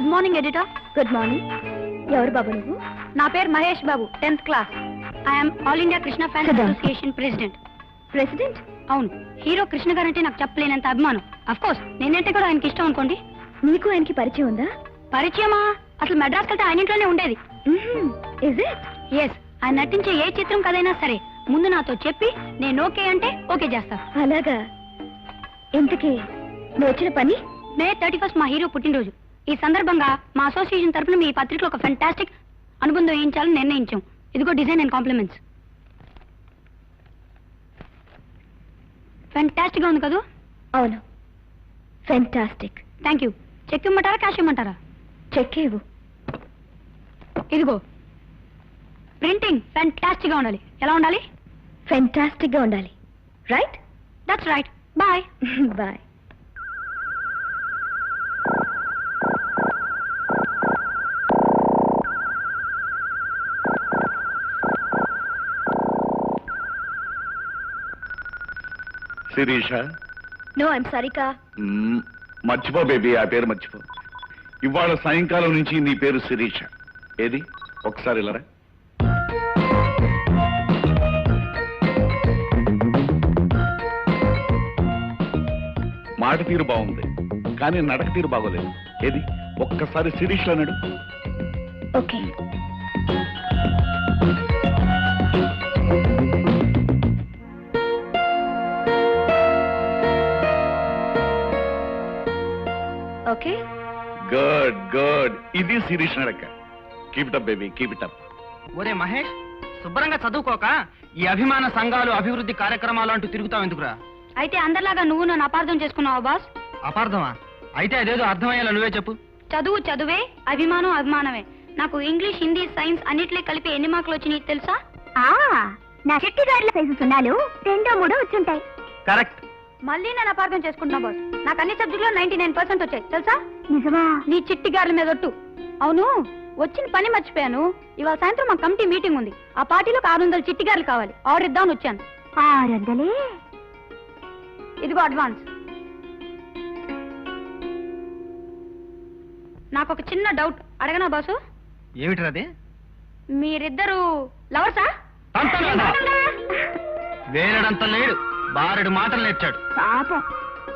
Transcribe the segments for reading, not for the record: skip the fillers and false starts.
Good morning editor. Good morning. ఎవరు బాబు నువ్వు? నా పేరు Mahesh Babu, 10th class. I'm all India Krishna fans association president. President? అవును. హీరో కృష్ణ గారంటే నాకు చెప్పలేనంత అభిమానం. అఫ్ కోర్స్ నేనంటే కూడా ఆయనకి ఇష్టం అనుకోండి. నీకు ఆయనకి పరిచయం ఉందా? పరిచయమా? అసలు మెడ్రాస్ వెళ్తే ఆయన ఇంట్లోనే ఉండేది. Is it? ఎస్. ఆయన నటించే ఏ చిత్రం కదైనా సరే ముందు నాతో చెప్పి నేను ఓకే అంటే ఓకే చేస్తా. అలాగా? ఇంతకీ నువ్వు వచ్చిన పని? మే 31 మా హీరో పుట్టినరోజు. ఈ సందర్భంగా మా అసోసియేషన్ తరఫున మీ పత్రికలో ఒక ఫెంటాస్టిక్ అనుబంధం వేయించాలని నిర్ణయించాం. ఇదిగో డిజైన్ అండ్ కాంప్లిమెంట్స్. ఫెంటాస్టిక్ గా ఉంది కదా? అవును, ఫెంటాస్టిక్. Thank you. చెక్ ఇమ్మంటారా, క్యాష్ ఇమ్మంటారా? చెక్ ఇవ్వు. ఇదిగో. ప్రింటింగ్ ఫెంటాస్టిక్ గా ఉండాలి. ఎలా ఉండాలి? ఫెంటాస్టిక్ గా ఉండాలి. Right? That's right. Bye. Bye. Shirisha? No, I'm Sarika. మర్చిపో బేబీ, ఆ పేరు మర్చిపో. ఇవాళ సాయంకాలం నుంచి నీ పేరు శిరీష. ఏది ఒకసారి ఇలారా. మాట తీరు బాగుంది కానీ నడక తీరు బాగోలేదు. ఏది ఒక్కసారి శిరీష్ అన్నాడు. ఓకే. Okay, good good. ఇది శిరీష్ నడక. Keep it up baby, keep it up. ఒరే మహేష్, శుభ్రంగా చదువుకోక ఈ అభిమాన సంఘాలు అభివృద్ధి కార్యక్రమాలు అంటూ తిరుగుతావు ఎందుకురా? అయితే అందరిలాగా నువ్వు నన్ను అపార్థం చేసుకున్నావా బాస్? అపార్థమా? అయితే అదేదో అర్థమయ్యేలా నువ్వే చెప్పు. చదువు చదువే, అభిమానం అభిమానమే. నాకు ఇంగ్లీష్, హిందీ, సైన్స్ అన్నిట్లో కలిపి ఎన్ని మార్కులు వచ్చినాయి తెలుసా? నా చెట్టి గారిల సైజు సున్నాలు 2, 3 వచ్చుంటాయి. కరెక్ట్. మళ్ళీ నేను అపార్థం చేసుకుంటున్నా బాస్. నాకు అన్ని సబ్జెక్టులో 99% వచ్చాయి తెలుసా? నిజమా? నీ చిట్టి గారిల మీద ఒట్టు. అవును, వచ్చిన పని మర్చిపోయాను. ఇవాళ సాయంత్రం మా కమిటీ మీటింగ్ ఉంది. ఆ పార్టీలో 600 చిట్టి గారులు కావాలి. ఆర్డర్ ఇద్దామని వచ్చాను. 600? ఇదిగో అడ్వాన్స్. నాకు ఒక చిన్న డౌట్, అడగనా బాసు? ఏమిటది? మీరిద్దరు లవర్సా? వేరడంత లేడు, బారెడు మాటలు నేర్చాడు. పాపం,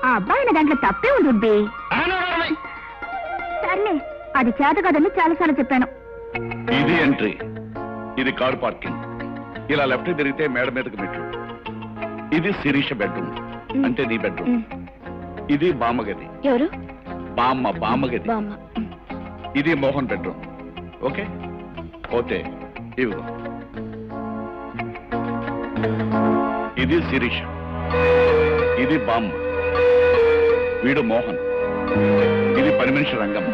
ఆ అబ్బాయిన దాంట్లో తప్పే ఉంది. సర్లే, అది చేత కదని చాలాసార్లు చెప్పాను. ఇది ఎంట్రీ, ఇది కార్ పార్కింగ్. ఇలా లెఫ్ట్ తిరిగితే మేడ మీదకి మెట్లు. ఇది శిరీష బెడ్రూమ్, అంటే నీ బెడ్రూమ్. ఇది బామ్మగది. ఎవరు? బామ్మగది. ఇది మోహన్ బెడ్రూమ్. Okay okay. ఇవి ఇది శిరీష, ఇది బామ్మ, వీడు మోహన్, ఇది పని మనిషి Rangamma.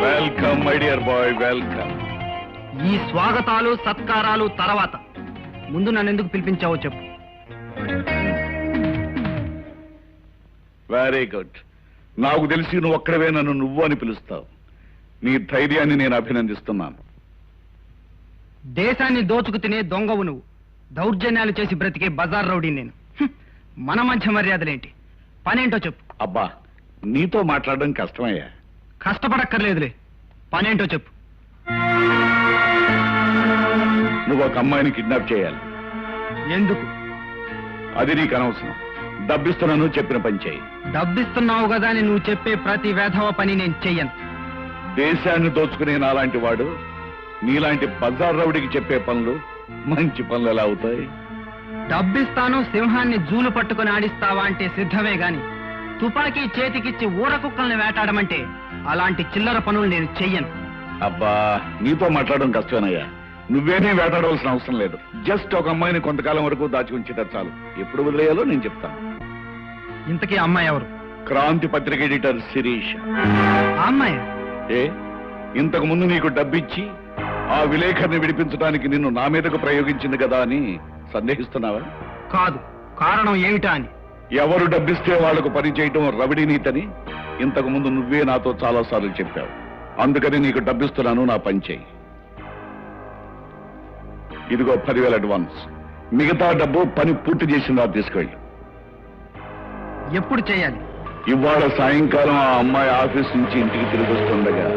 Welcome my dear bye, welcome. ఈ స్వాగతాలు సత్కారాలు తర్వాత ముందు నన్ను ఎందుకు పిలిపించావో చెప్పు. Very good. నాకు తెలిసి నువ్వు ఒక్కడవే నన్ను నువ్వు అని పిలుస్తావు. నీ ధైర్యాన్ని నేను అభినందిస్తున్నాను. దేశాన్ని దోచుకు తినే దొంగవు నువ్వు. దౌర్జన్యాలు చేసి బ్రతికే బజార్ రౌడీ నేను. మన మధ్య మర్యాదలేంటి? పనేంటో చెప్పు. అబ్బా, నీతో మాట్లాడడం కష్టమయ్యా. కష్టపడక్కర్లేదులే, పనేంటో చెప్పు. నువ్వు ఒక అమ్మాయిని కిడ్నాప్ చేయాలి. ఎందుకు? అది నీకు అనవసరం. డబ్బిస్తున్నాను, చెప్పిన పని చేయి. డబ్బిస్తున్నావు కదా అని నువ్వు చెప్పే ప్రతి వేధవ పని నేను చెయ్యను. దేశాన్ని దోచుకునే నాలాంటి వాడు నీలాంటి బజార్ రౌడికి చెప్పే పనులు మంచి పనులు ఎలా అవుతాయి? డబ్బిస్తాను, సింహాన్ని జూలు పట్టుకుని ఆడిస్తావా అంటే సిద్ధమే గాని తుపాకీ చేతికిచ్చి ఊర కుక్కల్ని వేటాడమంటే అలాంటి చిల్లర పనులు నేను చెయ్యను. అబ్బా, నీతో మాట్లాడడం కష్టమేనయ్యా. నువ్వేనే వేటాడవలసిన అవసరం లేదు. జస్ట్ ఒక అమ్మాయిని కొంతకాలం వరకు దాచి ఉంచితే చాలు. ఎప్పుడు వదిలేయాలో నేను చెప్తాను. ఇంతకీ అమ్మాయి ఎవరు? క్రాంతి పత్రిక ఎడిటర్ శిరీష. అమ్మాయి ఏ ఇంతకు ముందు నీకు డబ్బిచ్చి ఆ విలేకరిని విడిపించడానికి నిన్ను నా మీదకు ప్రయోగించింది కదా అని సందేహిస్తున్నావా? కాదు. కారణం ఏమిటా అని. ఎవరు డబ్బిస్తే వాళ్లకు పని చేయటం రవిడి నీతని ఇంతకు ముందు నువ్వే నాతో చాలా సార్లు చెప్పావు. అందుకని నీకు డబ్బిస్తున్నాను, నా పని చేయి. ఇదిగో 10,000 అడ్వాన్స్. మిగతా డబ్బు పని పూర్తి చేసిందా తీసుకెళ్ళి. ఎప్పుడు చేయాలి? ఇవాళ సాయంకాలం ఆ అమ్మాయి ఆఫీస్ నుంచి ఇంటికి తిరిగి వస్తుండగా.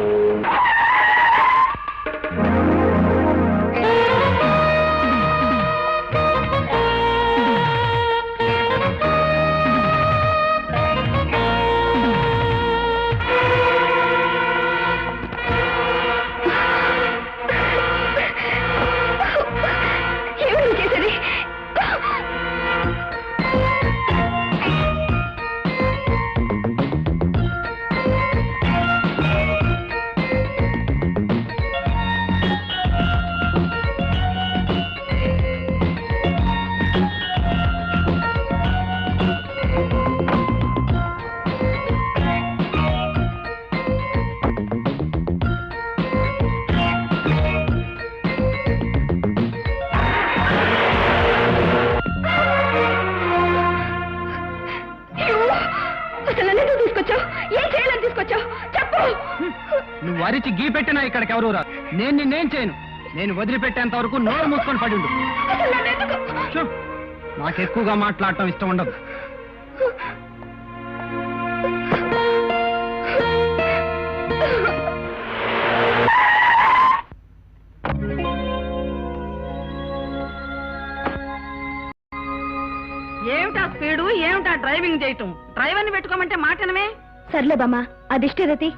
నువ్వు అరిచి గీ పెట్టినా ఇక్కడికి ఎవరు రా. నేను నిన్నేం చేయను. నేను వదిలిపెట్టేంత వరకు నోరు మూసుకొని పడి ఉండు. నాకు ఎక్కువగా మాట్లాడటం ఇష్టం ఉండదు. ఏమిటా స్పీడు, ఏమిటా డ్రైవింగ్ చేయటం? డ్రైవర్ని పెట్టుకోమంటే మాటనమే. సర్లే బామ్మా, అదిష్టరతి.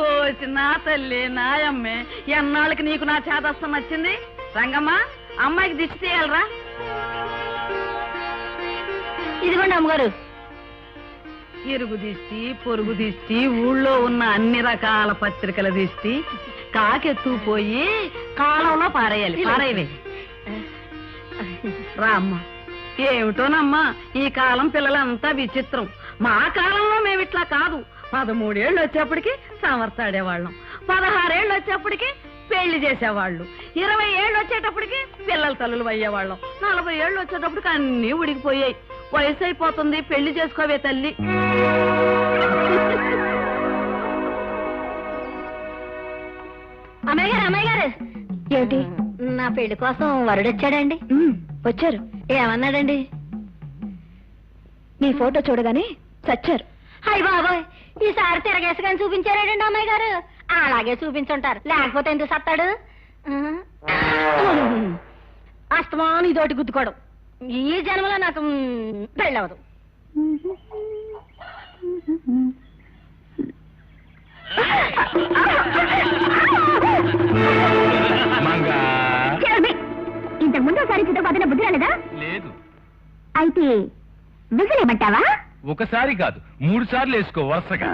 ఓసి నా తల్లి నాయమ్మే, ఎన్నాళ్ళకి నీకు నా చేదస్తం వచ్చింది. రంగమ్మ, అమ్మాయికి దిష్టి తీయాలరా. ఇదిగోండి అమ్మగారు. ఇరుగు దిష్టి, పొరుగు దిష్టి, ఊళ్ళో ఉన్న అన్ని రకాల పత్రికల దిష్టి కాకెత్తుపోయి కాలంలో పారేయాలి. పారేయవే రా అమ్మ. ఏమిటోనమ్మా, ఈ కాలం పిల్లలంతా విచిత్రం. మా కాలంలో మేమిట్లా కాదు. 13 ఏళ్ళు వచ్చేప్పటికి సమర్థాడేవాళ్ళం, 16 ఏళ్ళు వచ్చేప్పటికి పెళ్లి చేసేవాళ్ళు, 20 ఏళ్ళు వచ్చేటప్పటికి పిల్లల తల్లులు అయ్యేవాళ్ళం, 40 ఏళ్ళు వచ్చేటప్పటికి అన్నీ ఉడికిపోయాయి. వయసు అయిపోతుంది, పెళ్లి చేసుకోవే తల్లి. అమ్మాయి గారు, అమ్మాయి గారు, ఏమిటి? నా పెళ్లి కోసం వరుడొచ్చాడండి. వచ్చారు. ఏమన్నాడండి? మీ ఫోటో చూడగానే చచ్చారు. అయ్య బాబోయ్, ఈసారి తిరగేసుకొని చూపించారాడండి అమ్మాయి గారు. అలాగే చూపించుంటారు, లేకపోతే ఎందుకు సత్తాడు? అస్తమాను ఇదోటి గుద్దుకోవడం. ఈ జన్మలో నాకు పెళ్ళవదు. ఇంతకు ముందు ఒకసారి చిత్తపదిన బుద్ధి రాలేదా? లేదు. అయితే విసిరేమంటావా? ఒకసారి కాదు, 3 సార్లు వేసుకో వరుసగా.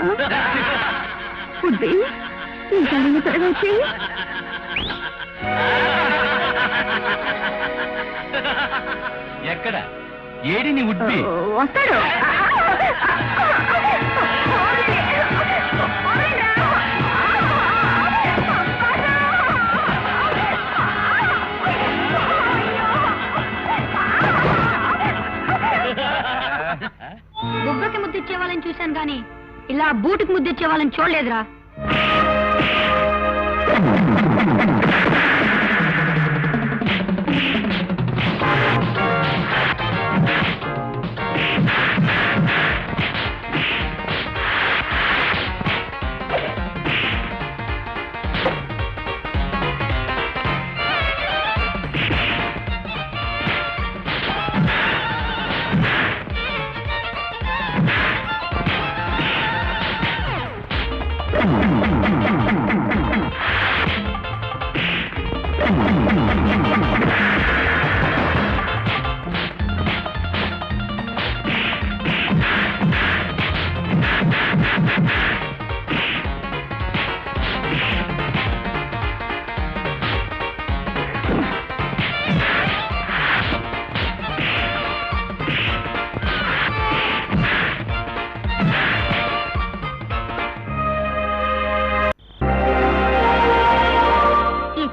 బుద్ధి ఈ కళ్ళు త్వరగా వచ్చేయి. ఎక్కడ ఏడిని ఉడ్బి వస్తాడు. బుగ్గకి ముద్దిచ్చే వాళ్ళని చూశాను కానీ ఇలా బూటుకి ముద్దిచ్చే వాళ్ళని చూడలేదురా.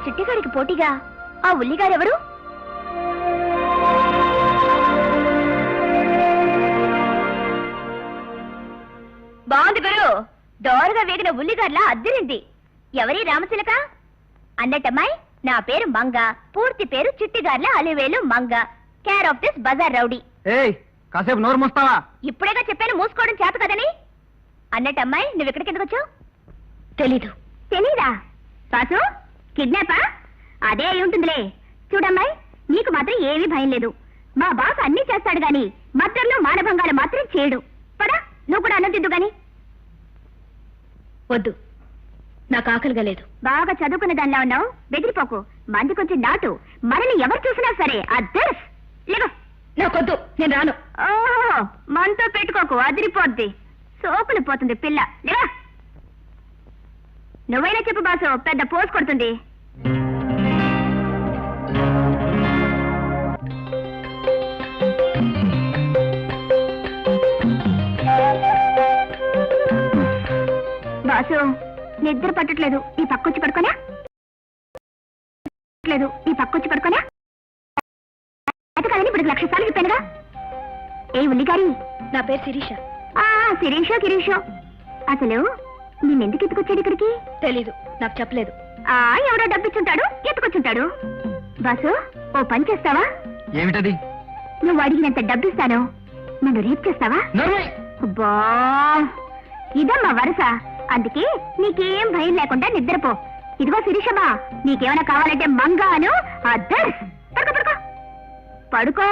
చిట్టిగారికి పోటీగా ఆ ఉల్లిగారెవరు? బా దోరగా వేగిన ఉల్లిగడ్ల అద్దరింది. ఎవరి రామచిలక? అన్నట్టమ్మాయి, నా పేరు మంగ, పూర్తి పేరు Chittigarla Alivelu Manga, care of this bazaar rowdy. ఏయ్, కాసేపు నోరు మూస్తావా? ఇప్పుడేగా చెప్పాను మూసుకోవడం చేత కదని. అన్నట్టమ్మాయి, నువ్వు ఇక్కడికి ఎందుకు వచ్చావు? తెలీదు. తెలీదా? బాసు, కిడ్నాపా? అదే అయి ఉంటుందిలే. చూడమ్మాయి, నీకు మాత్రం ఏమీ భయం లేదు. మా బాస్ అన్నీ చేస్తాడు గాని మద్యంలో మానభంగాలు మాత్రం చేయడు. పదా, నువ్వు కూడా అన్నం తిద్దు గాని. వద్దు, నాకు ఆకలిగా లేదు. బాగా చదువుకున్న దానిలా ఉన్నావు, బెదిరిపోకు. మంది కొంచెం నాటు, మనల్ని ఎవరు చూసినా సరే అద్దర్స్. లేవు, నాకొద్దు, నేను రాను. ఓహో, మనతో పెట్టుకోకు, అదిరిపోద్ది. సోకులు పోతుంది పిల్ల. లేవా, నువ్వైనా చెప్పు బాసు, పెద్ద పోసు కొడుతుంది. బాసు, నిద్ర పట్టట్లేదు, ఈ పక్కొచ్చి పడుకోనా? లేదు, ఈ పక్కొచ్చి పడుకోనా? అది కాదని ఇప్పుడు 1,00,000 సార్లు చెప్పానుగా. ఏ ఉల్లిగారి, నా పేరు శిరీష. శిరీషో గిరీషో. అసలు నిన్నెందుకు ఎత్తుకొచ్చాడు ఇక్కడికి? తెలీదు, నాకు చెప్పలేదు. ఎవడో డబ్బిచ్చుంటాడు, ఎత్తుకొచ్చుంటాడు. బాసు, ఓ పని చేస్తావా? ఏమిటది? నువ్వు అడిగినంత డబ్బిస్తాను, నన్ను రేప్ చేస్తావా? అబ్బా, ఇదమ్మా వరుస. అందుకే నీకేం భయం లేకుండా నిద్రపో. ఇదిగో శిరీషమ్మా, నీకేమైనా కావాలంటే మంగాను అద్దర్స్. పడుకో పడుకో పడుకో.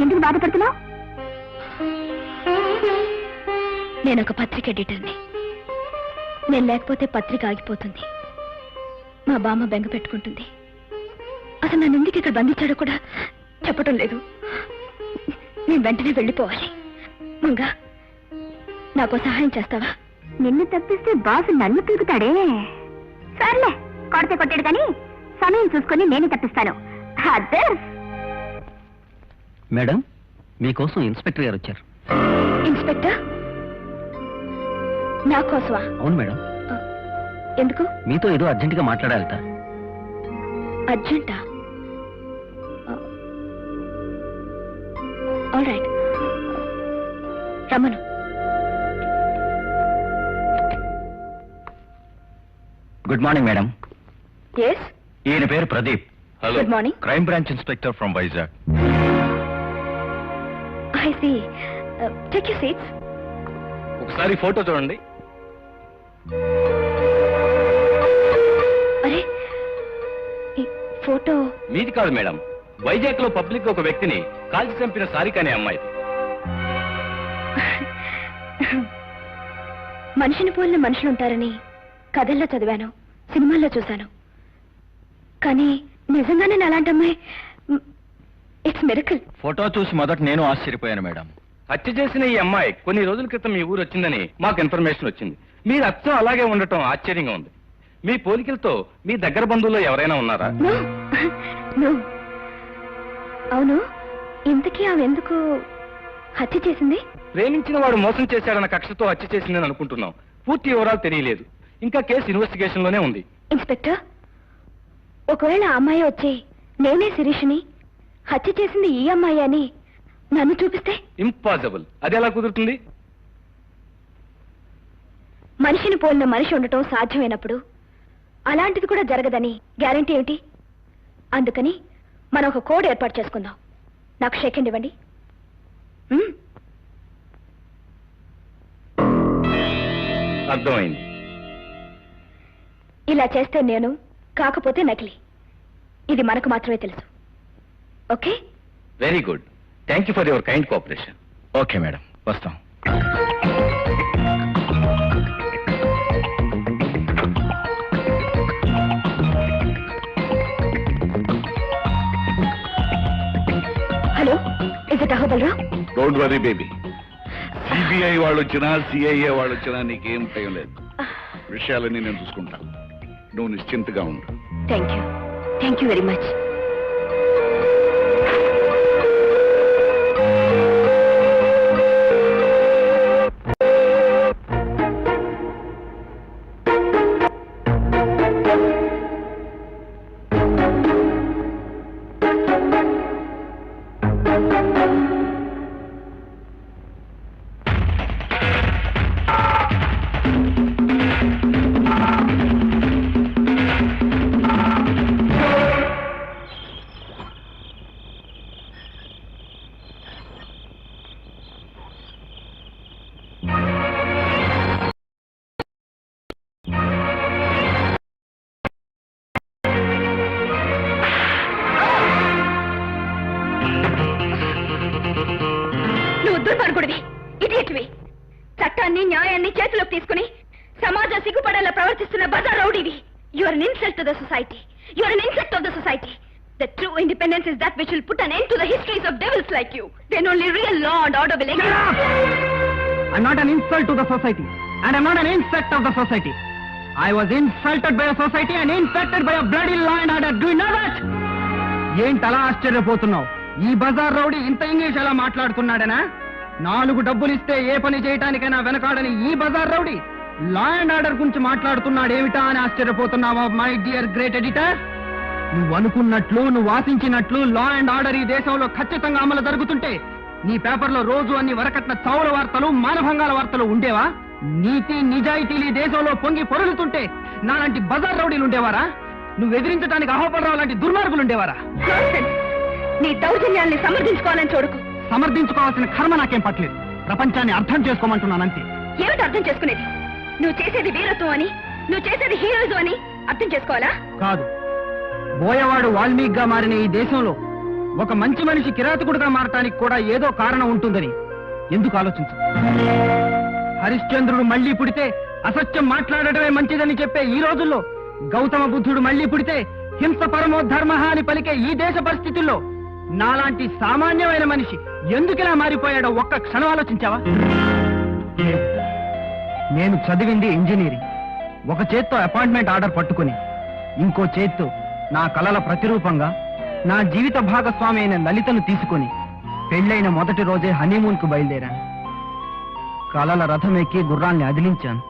ఎందుకు బాధపడుతున్నావు? నేను ఒక పత్రిక ఎడిటర్ని. నేను లేకపోతే పత్రిక ఆగిపోతుంది. మా బామ్మ బెంగ పెట్టుకుంటుంది. అసలు నన్ను ఎందుకు ఇక్కడ బంధించాడో కూడా చెప్పటం లేదు. నేను వెంటనే వెళ్ళిపోవాలి. మంగా, నాకు సహాయం చేస్తావా? నిన్ను తప్పిస్తే బాసు నన్ను పీకుతాడే. సర్లే, కొడితే కొట్టాడు కానీ సమయం చూసుకొని నేను తప్పిస్తాను. మేడం, మీకోసం ఇన్స్పెక్టర్ గారు వచ్చారు. ఇన్స్పెక్టర్? నా కోసమా? అవును మేడం. ఎందుకు? మీతో ఏదో అర్జెంటుగా మాట్లాడాలట. అర్జెంటా? ఆల్ రైట్, రమ్మను. Good morning madam. ఎస్, ఈయన పేరు Pradeep. Hello. Good morning. Crime branch inspector from Vizag. I see. Take your seats. ఒకసారి ఫోటో చూడండి. అరే, ఈ ఫోటో మీది కాదు మేడం. వైజాగ్ లో పబ్లిక్ ఒక వ్యక్తిని కాల్చి చంపిన సారిక అనే అమ్మాయి. మనిషిని పోలిన మనుషులు ఉంటారని కథల్లో చదివాను, సినిమాల్లో చూశాను. కానీ నిజంగానే అలాంటి అమ్మాయి. It's miracle. ఫోటో చూసి మొదట నేను ఆశ్చర్యపోయాను మేడం. హత్య చేసిన ఈ అమ్మాయి కొన్ని రోజుల క్రితం మీ ఊరు వచ్చిందని మాకు ఇన్ఫర్మేషన్ వచ్చింది. మీరు అచ్చం అలాగే ఉండటం ఆశ్చర్యంగా ఉంది. మీ పోలికలతో మీ దగ్గర బంధువుల్లో ఎవరైనా ఉన్నారా? No. No. అవును, ఇంతకీ ఆమె ఎందుకు హత్య చేసింది? ప్రేమించిన వాడు మోసం చేశాడన్న కక్షతో హత్య చేసిందని అనుకుంటున్నాం. పూర్తి వివరాలు తెలియలేదు. ఇంకా కేసు ఇన్వెస్టిగేషన్ లోనే ఉంది. ఇన్స్పెక్టర్, ఒకవేళ ఆ అమ్మాయి వచ్చి నేనే శిరీష్ని, హత్య చేసింది ఈ అమ్మాయి అని నన్ను చూపిస్తే? ఇంపాసిబుల్. అది ఎలా కుదురుతుంది? మనిషిని పోలిన మనిషి ఉండటం సాధ్యమైనప్పుడు అలాంటిది కూడా జరగదని గ్యారంటీ ఏంటి? అందుకని మనం ఒక కోడ్ ఏర్పాటు చేసుకుందాం. నాకు సెకండ్ ఇవ్వండి. అర్థమైంది. ఇలా చేస్తే నేను, కాకపోతే నకిలీ. ఇది మనకు మాత్రమే తెలుసు. Okay? Very good. Thank you for your kind cooperation. Okay madam, వస్తాం. That Ahobalarao? Don't worry baby. CBI వాళ్ళు వచ్చినా సిఐఏ వాళ్ళు వచ్చినా నీకేం భయం లేదు. విషయాలన్నీ నేను చూసుకుంటాను. నువ్వు నిశ్చింతగా ఉండు. Thank you very much. నువ్వు దుర్మార్గుడివి, ఇడియట్వి. చట్టాన్ని న్యాయాన్ని చేతిలోకి తీసుకుని సమాజం సిగ్గుపడేలా ప్రవర్తిస్తున్న బజార్ రౌడీవి. You are an insult to the society. You are an insect of the society. The true independence is that which will put an end to the histories of devils like you. Then only real law and order will exist. I'm not an insult to the society, and I'm not an insect of the society. I was insulted by a society and infected by a bloody law and order. Do you know that? ఏంటలా ఆశ్చర్యపోతున్నావు? ఈ బజార్ rowdy ఇంత English ఎలా మాట్లాడుతున్నాడనా? 4 డబ్బులిస్తే ఏ పని చేయటానికైనా వెనకాడని ఈ బజార్ రౌడీ లా అండ్ ఆర్డర్ గురించి మాట్లాడుతున్నాడేమిటా అని ఆశ్చర్యపోతున్నావా మై డియర్ గ్రేట్ ఎడిటర్? నువ్వు అనుకున్నట్లు, నువ్వు ఆశించినట్లు లా అండ్ ఆర్డర్ ఈ దేశంలో ఖచ్చితంగా అమలు జరుగుతుంటే నీ పేపర్లో రోజు అన్ని వరకట్న చౌర వార్తలు, మానభంగాల వార్తలు ఉండేవా? నీతి నిజాయితీలు ఈ దేశంలో పొంగి పొరులుతుంటే నాలాంటి బజార్ రౌడీలు ఉండేవారా? నువ్వు ఎదిరించడానికి అహోబలరావు లాంటి దుర్మార్గులు ఉండేవారా? నీ దౌర్జన్యాల్ని సమర్థించుకోవాలని చూడకు. సమర్థించుకోవాల్సిన కర్మ నాకేం పట్టలేదు. ప్రపంచాన్ని అర్థం చేసుకోమంటున్నానంతే. ఏమిటి అర్థం చేసుకునేది? నువ్వు చేసేది వీరత్వం అని, నువ్వు చేసేది హీరోయిజం అని అర్థం చేసుకోవాలా? కాదు, బోయవాడు వాల్మీకిగా మారిన ఈ దేశంలో ఒక మంచి మనిషి కిరాతకుడుగా మారటానికి కూడా ఏదో కారణం ఉంటుందని ఎందుకు ఆలోచించు? హరిశ్చంద్రుడు మళ్లీ పుడితే అసత్యం మాట్లాడటమే మంచిదని చెప్పే ఈ రోజుల్లో గౌతమ బుద్ధుడు మళ్లీ పుడితే హింస పరమో ధర్మ అని పలికే ఈ దేశ పరిస్థితుల్లో నాలాంటి సామాన్యమైన మనిషి ఎందుకిలా మారిపోయాడో ఒక్క క్షణం ఆలోచించావా? నేను చదివింది ఇంజనీరింగ్. ఒక చేత్తో అపాయింట్మెంట్ ఆర్డర్ పట్టుకుని ఇంకో చేత్తో నా కలల ప్రతిరూపంగా నా జీవిత భాగస్వామి అయిన లలితను తీసుకుని పెళ్ళైన మొదటి రోజే హనీమూన్ కు బయలుదేరాను. కలల రథం ఎక్కి గుర్రాల్ని అదిలించాను.